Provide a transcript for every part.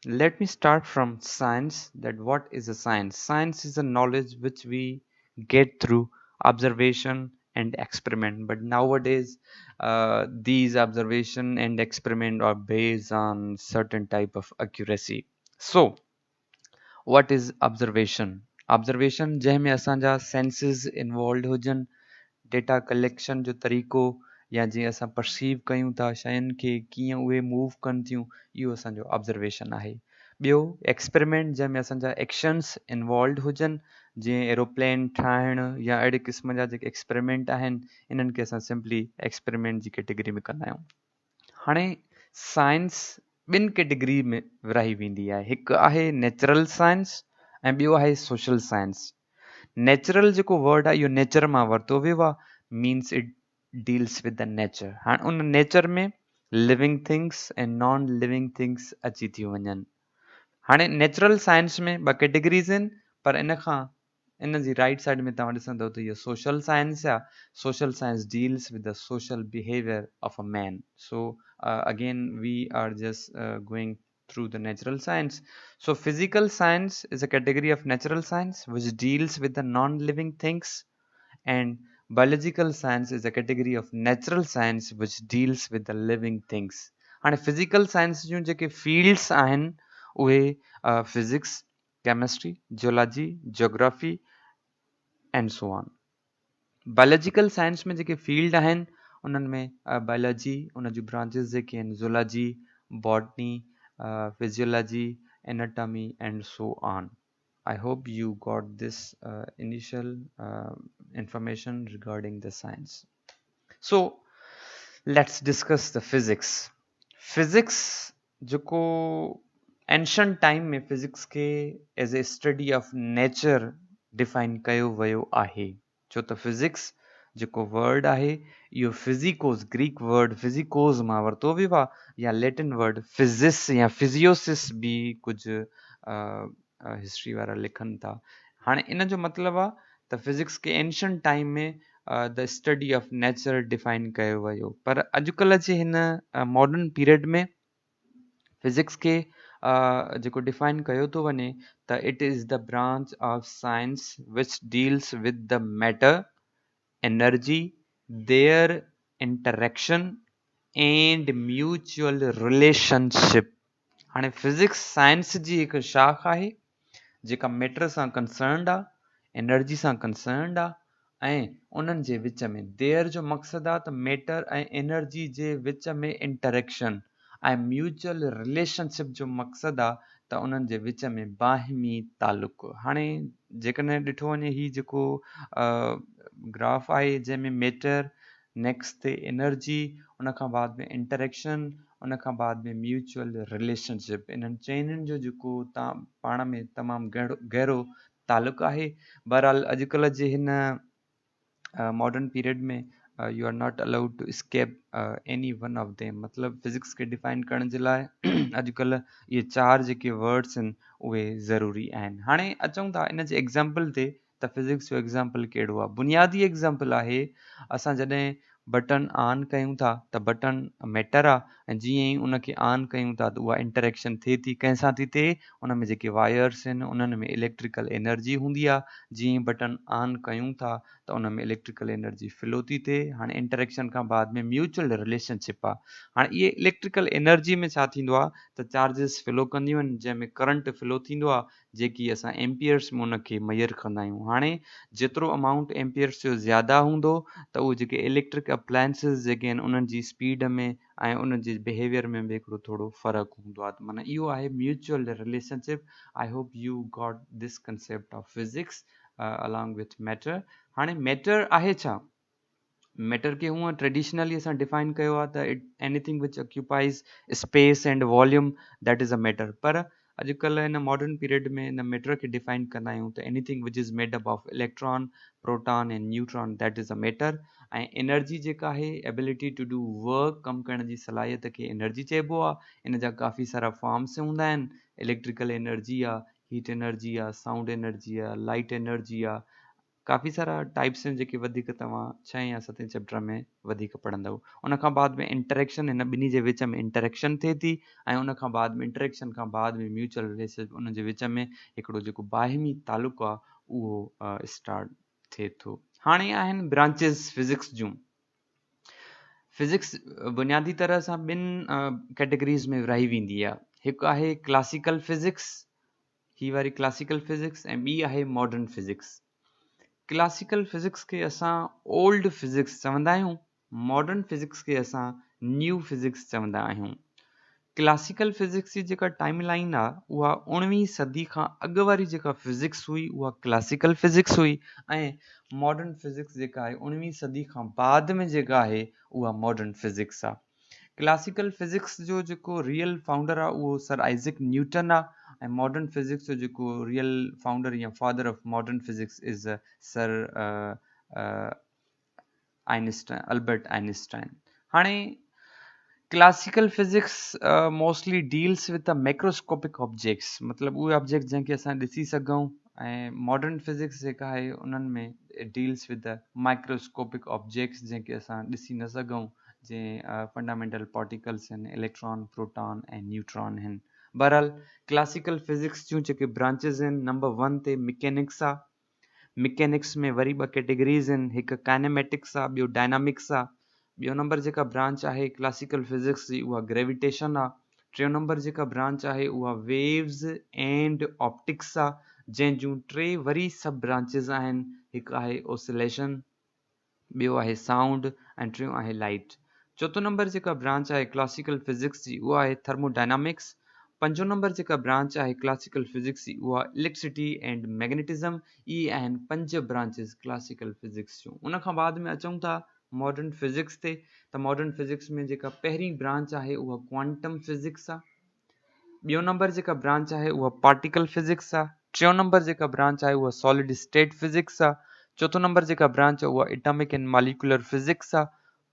Let me start from science. That what is a science? Science is a knowledge which we get through observation and experiment. But nowadays, these observation and experiment are based on certain type of accuracy. So, what is observation? Observation जंहिंमें असांजा senses involve हुजनि data collection जो तरीक़ो या जीअं असां perceive कयूं था शयुनि खे कीअं उहे मूव कनि थियूं इहो असांजो ऑब्ज़र्वेशन आहे ॿियो एक्सपेरिमेंट जंहिंमें असांजा एक्शन्स इन्वॉल्व हुजनि जीअं एरोप्लेन ठाहिणु या अहिड़े क़िस्म जा जेके एक्सपेरिमेंट आहिनि इन्हनि खे असां सिंपली एक्सपेरिमेंट जी कैटेगरी में कंदा आहियूं हाणे साइंस ॿिनि कैटेगरी में विरहाई वेंदी आहे हिकु आहे नेचुरल साइंस ऐं ॿियो आहे सोशल साइंस नेचुरल जेको वर्ड आहे इहो नेचर मां वरितो वियो आहे means it deals with the nature हाणे उन नेचर में लिविंग थिंग्स ऐं नॉन लिविंग थिंग्स अची थियूं वञनि हाणे नेचुरल साइंस में ॿ कैटेगरीज़ आहिनि पर इन खां इन जी राइट साइड में तव्हां ॾिसंदव त इहो सोशल साइंस आहे social science deals with the social behaviour of a man so again we are just going through the natural science. So physical science is a category of natural science which deals with the non-living things and biological science is a category of natural science which deals with the living things. हाणे physical science जूं जेके fields आहिनि उहे physics, chemistry, geology, geography and so on. Biological science में जेके field आहिनि उन्हनि में biology उन जूं branches जेके आहिनि zoology, botany, physiology, anatomy and so on. I hope you got this initial information regarding the science. So let's discuss the physics. Physics जेको एंशंट टाइम में फिजिक्स खे as a study of nature define कयो वियो आहे छो त physics जेको word आहे इहो फिज़िकोस ग्रीक वर्ड फिज़िकोस मां वरितो वियो आहे या लैटिन वर्ड फिज़िस या फिज़ियोसिस बि कुझु हिस्ट्री वारा लिखनि था हाणे इन जो मतिलबु आहे त फिज़िक्स खे एंशंट टाइम में the study of nature define कयो वियो पर अॼुकल्ह जे हिन मॉडर्न पीरियड में फिज़िक्स खे जेको डिफाइन कयो थो वञे त it is the branch of science which deals with the matter energy there interaction and mutual relationship हाणे फिज़िक्स साइंस जी हिकु शाख आहे जेका मैटर सां कंसर्न्ड आहे एनर्जी सां कंसर्न्ड आहे ऐं उन्हनि जे विच में देयर जो मक़सदु आहे त मैटर ऐं एनर्जी जे विच में इंटरेक्शन ऐं म्यूचुअल रिलेशनशिप जो मक़सदु आहे त उन्हनि जे विच में बाहिमी तालुक़ु हाणे जेकॾहिं ॾिठो वञे हीउ जेको ग्राफ आहे जंहिंमें मैटर नेक्स्ट ते एनर्जी उन खां बाद में इंटरेक्शन उन खां बाद में म्यूचुअल रिलेशनशिप इन्हनि चइनिनि जो जेको तव्हां पाण में तमामु गहरो तालुक़ु आहे बहरहाल अॼुकल्ह जे हिन मॉडर्न पीरियड में you are not allowed to escape any one of them मतिलबु फिज़िक्स खे डिफाइन करण जे लाइ अॼुकल्ह इहे चार जेके वर्ड्स आहिनि उहे ज़रूरी आहिनि हाणे अचूं था इन जे एग्ज़ाम्पल ते त फिज़िक्स जो एग्ज़ाम्पल कहिड़ो आहे बुनियादी एग्ज़ाम्पल आहे असां जॾहिं बटन ऑन कयूं था त बटन मैटर आहे ऐं जीअं ई उनखे ऑन कयूं था त उहा इंटरेक्शन थिए थी कंहिंसां थी थिए उन में जेके वायर्स आहिनि उन्हनि में इलेक्ट्रिकल एनर्जी हूंदी आहे जीअं ई बटन ऑन कयूं था त उन में इलेक्ट्रिकल एनर्जी फ्लो थी थिए हाणे इंटरेक्शन खां बाद में म्यूचुअल रिलेशनशिप आहे हाणे इहे इलेक्ट्रिकल एनर्जी में छा थींदो आहे त चार्जिस फ्लो कंदियूं आहिनि जंहिंमें करंट फ्लो थींदो आहे जेकी असां एम्पियर्स में उनखे मयर कंदा आहियूं हाणे जेतिरो अमाउंट एम्पियर्स जो ज़्यादा हूंदो त उहे जेके इलेक्ट्रिक अप्लायंसिस जेके आहिनि उन्हनि जी स्पीड में ऐं उन्हनि जे बिहेवियर में बि हिकिड़ो थोरो फ़र्क़ु हूंदो आहे त माना इहो आहे mutual relationship I hope U got this concept of physics along with matter हाणे मैटर आहे छा मैटर खे हूअं ट्रेडिशनली असां डिफाइन कयो आहे त it anything which occupies space and volume that is a matter पर अॼुकल्ह हिन मॉडर्न पीरियड में हिन मैटर खे डिफाइन कंदा आहियूं त anything which is made up of electron proton and neutron that is a matter ऐं एनर्जी जेका आहे एबिलिटी टू डू वर्क कमु करण जी सलाहियत खे एनर्जी चइबो आहे इन जा काफ़ी सारा फॉर्म्स हूंदा आहिनि इलेक्ट्रिकल एनर्जी आहे हीट एनर्जी आहे साउंड एनर्जी आहे लाइट एनर्जी आहे काफ़ी सारा टाइप्स आहिनि जेके वधीक तव्हां 6 या 7 चैप्टर में वधीक पढ़ंदव। उन खां बाद में इंटरेक्शन, हिन ॿिन्ही जे विच में इंटरेक्शन थिए थी, ऐं उन खां बाद में इंटरेक्शन खां बाद में म्यूचुअल रिलेशनशिप, उन जे विच में हिकिड़ो जेको बाहिमी तालुक़ु आहे उहो स्टार्ट थिए थो। हाणे आहिनि ब्रांचिस फिज़िक्स जूं। फिज़िक्स बुनियादी तरह सां ॿिनि कैटेगरीज़ में विरहाई वेंदी आहे। हिकु आहे क्लासिकल फिज़िक्स, ही वारी क्लासिकल फिज़िक्स, ऐं ॿी आहे मॉडर्न फिज़िक्स। क्लासिकल फिज़िक्स खे असां ओल्ड फिज़िक्स चवंदा आहियूं, मॉडर्न फिज़िक्स खे असां न्यू फिज़िक्स चवंदा आहियूं। क्लासिकल फिज़िक्स जी जेका टाइम लाइन आहे उहा 19वीं सदी खां अॻु वारी जेका फिज़िक्स हुई उहा क्लासिकल फिज़िक्स हुई, ऐं मॉडर्न फिज़िक्स जेका आहे 19वीं सदी खां बाद में जेका आहे उहा मॉडर्न फिज़िक्स आहे। क्लासिकल फिज़िक्स जो जेको रियल फाउंडर आहे उहो सर आइज़ैक न्यूटन आहे, ऐं मॉडर्न फिज़िक्स जो जेको रियल फाउंडर या father of modern physics is sir Einstein, Albert Einstein. हाणे classical physics mostly deals with the macroscopic objects, मतिलबु उहे ऑब्जेक्ट जंहिंखे असां ॾिसी सघूं, ऐं मॉडर्न फिज़िक्स जेका आहे उन्हनि में deals with the microscopic objects जंहिंखे असां ॾिसी न सघूं, जीअं फंडामेंटल पार्टिकल्स आहिनि, इलेक्ट्रॉन, प्रोटॉन ऐं न्यूट्रॉन आहिनि। बहरहाल क्लासिकल फिज़िक्स जूं जेके ब्रांचिस आहिनि, नंबर 1 ते मैकेनिक्स आहे। मैकेनिक्स में वरी 2 कैटेगरीज़ आहिनि, हिकु काइनेमेटिक्स आहे, ॿियो डायनामिक्स आहे। ॿियो नंबर जेका ब्रांच आहे क्लासिकल फिज़िक्स जी उहा ग्रेविटेशन आहे। टियों नंबर जेका ब्रांच आहे उहा वेव्स एंड ऑप्टिक्स आहे, जंहिं जूं 3 वरी सब ब्रांचिस आहिनि, हिकु आहे ओसिलेशन, ॿियो आहे साउंड, ऐं टियों आहे लाइट। चोथों नंबर जेका ब्रांच आहे क्लासिकल फिज़िक्स जी उहा आहे थर्मोडायनामिक्स। पंजों नंबर जेका ब्रांच आहे क्लासिकल फिज़िक्स जी उहा इलेक्ट्रिसिटी एंड मैग्नेटिज़म। इहे आहिनि 5 ब्रांचिस क्लासिकल फिज़िक्स जूं। उन खां बाद में अचूं था मॉडर्न फिज़िक्स ते, त मॉडर्न फिज़िक्स में जेका पहिरीं ब्रांच आहे उहा क्वांटम फिज़िक्स आहे। ॿियों नंबर जेका ब्रांच आहे उहा पार्टिकल फिज़िक्स आहे। टियों नंबर जेका ब्रांच आहे उहा सॉलिड स्टेट फिज़िक्स आहे। चोथों नंबर जेका ब्रांच आहे उहा एटॉमिक एंड मॉलिक्यूलर फिज़िक्स आहे।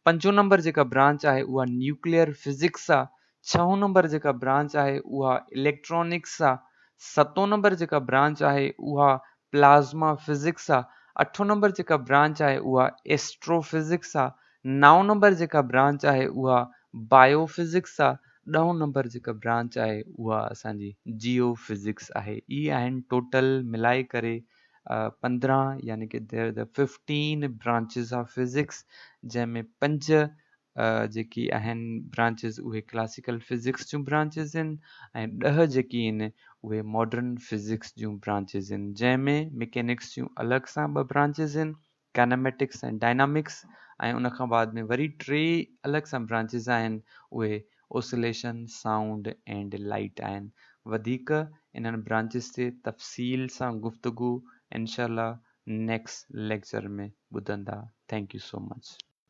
पंजों नंबर जेका ब्रांच आहे उहा न्यूक्लियर फिज़िक्स आहे। छहों नंबर जेका ब्रांच आहे उहा इलेक्ट्रॉनिक्स आहे। सतों नंबर जेका ब्रांच आहे उहा प्लाज़्मा फिज़िक्स आहे। अठों नंबर जेका ब्रांच आहे उहा एस्ट्रोफिज़िक्स आहे। 9 नंबर जेका ब्रांच आहे उहा बायोफिज़िक्स आहे। 10 नंबर जेका ब्रांच आहे उहा असांजी जियो फिज़िक्स आहे। इहे आहिनि टोटल मिलाए करे 15, यानी कि there the 15 branches of physics, जंहिंमें 5 जेकी आहिनि ब्रांचिस उहे क्लासिकल फिज़िक्स जूं ब्रांचिस आहिनि, ऐं 10 जेकी आहिनि उहे मॉडर्न फिज़िक्स जूं ब्रांचिस आहिनि, जंहिंमें मैकेनिक्स जूं अलॻि सां 2 ब्रांचिस आहिनि, काइनेमेटिक्स ऐं डायनामिक्स, ऐं उन खां बाद में वरी 3 अलॻि सां ब्रांचिस आहिनि, उहे ओसिलेशन, साउंड एंड लाइट आहिनि। वधीक इन्हनि ब्रांचिस ते तफ़सील सां गुफ़्तगू इंशाल्लाह नेक्स्ट लेक्चर में ॿुधंदा। Thank you so much.